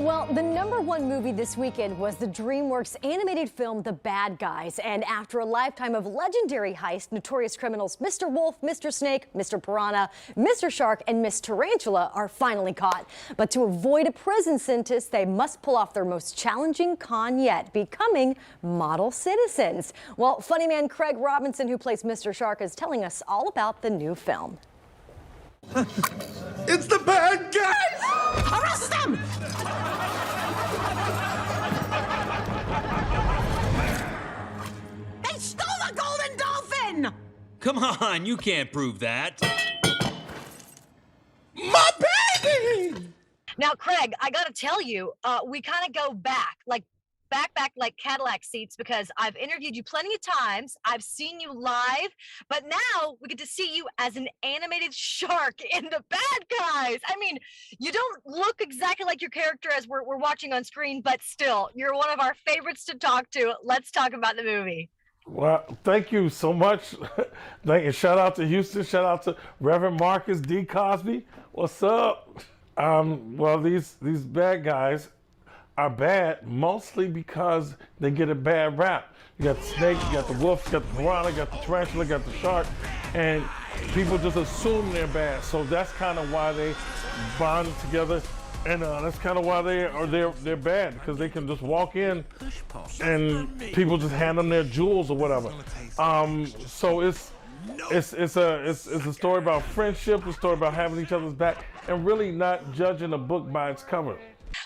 Well, the #1 movie this weekend was the Dreamworks animated film The Bad Guys. And after a lifetime of legendary heists, notorious criminals Mr. Wolf, Mr. Snake, Mr. Piranha, Mr. Shark, and Miss Tarantula are finally caught. But to avoid a prison sentence, they must pull off their most challenging con yet, becoming model citizens. Well, funny man Craig Robinson, who plays Mr. Shark, is telling us all about the new film. It's the bad guys! Arrest them! They stole the golden dolphin! Come on, you can't prove that. My baby! Now, Craig, I gotta tell you, we kind of go back like Cadillac seats, because I've interviewed you plenty of times. I've seen you live, but now we get to see you as an animated shark in The Bad Guys. I mean, you don't look exactly like your character as we're watching on screen, but still, you're one of our favorites to talk to. Let's talk about the movie. Well, thank you so much. Thank you. Shout out to Houston. Shout out to Reverend Marcus D. Cosby. What's up? Well, these bad guys are bad mostly because they get a bad rap. You got the snake, you got the wolf, you got the piranha, you got the tarantula, you got the shark, and people just assume they're bad. So that's kind of why they bond together, and that's kind of why they're bad, because they can just walk in and people just hand them their jewels or whatever. So it's a story about friendship, a story about having each other's back, and really not judging a book by its cover.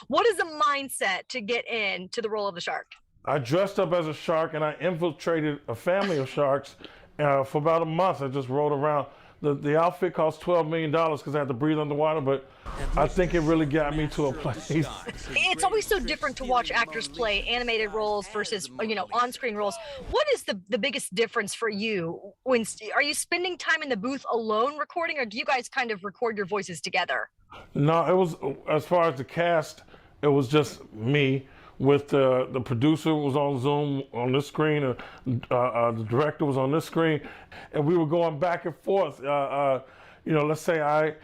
What is the mindset to get into the role of the shark? I dressed up as a shark and I infiltrated a family of sharks for about a month. I just rode around. The outfit cost $12 million because I had to breathe underwater, but I think it really got me to a place. It's always so different to watch actors play animated roles versus, on-screen roles. What is the biggest difference for you? Are you spending time in the booth alone recording, or do you guys kind of record your voices together? No, it was, as far as the cast, it was just me with the producer was on Zoom on this screen, the director was on this screen, and we were going back and forth. Let's say I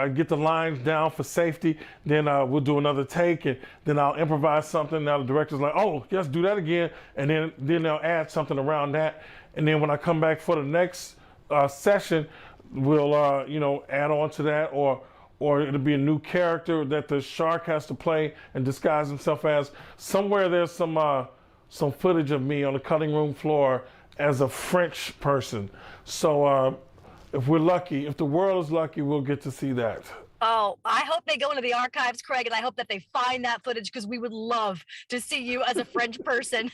get the lines down for safety, then we'll do another take, and then I'll improvise something. Now the director's like, oh, yes, do that again, and then they'll add something around that, and then when I come back for the next session, we'll add on to that, or it'll be a new character that the shark has to play and disguise himself as. Somewhere there's some footage of me on the cutting room floor as a French person. So if we're lucky, if the world is lucky, we'll get to see that. Oh, I hope they go into the archives, Craig, and I hope that they find that footage, because we would love to see you as a French person.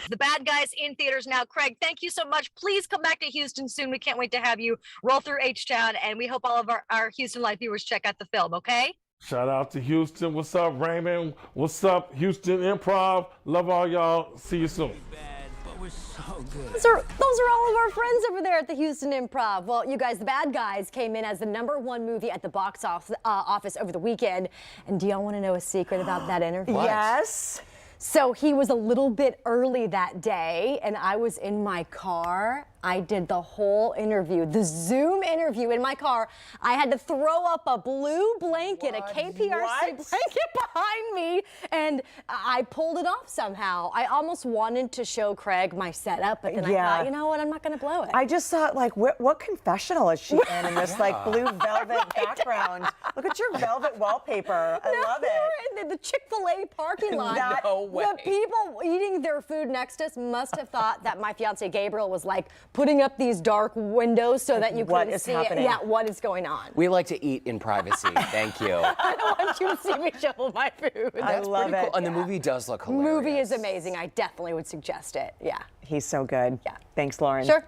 The Bad Guys in theaters now. Craig, thank you so much. Please come back to Houston soon. We can't wait to have you roll through H-Town, and we hope all of our Houston Live viewers check out the film, okay? Shout out to Houston. What's up, Raymond? What's up, Houston Improv? Love all y'all. See you soon. We're so good. Those are all of our friends over there at the Houston Improv. Well, you guys, The Bad Guys came in as the #1 movie at the box office over the weekend. And do y'all want to know a secret about that interview? What? Yes. So he was a little bit early that day, and I was in my car. I did the whole interview, the Zoom interview in my car. I had to throw up a blue blanket, a KPRC blanket behind me, and I pulled it off somehow. I almost wanted to show Craig my setup, but then I thought, you know what, I'm not going to blow it. I just thought, like, what confessional is she in this, like, blue velvet background? Look at your velvet wallpaper. I love it. We were in the Chick-fil-A parking lot. No way. The people eating their food next to us must have thought that my fiance Gabriel was like putting up these dark windows so that you couldn't see it. Yeah, what is going on? We like to eat in privacy. Thank you. I don't want you to see me shovel my food. I love it. Cool. And the movie does look hilarious. The movie is amazing. I definitely would suggest it. Yeah. He's so good. Yeah. Thanks, Lauren. Sure.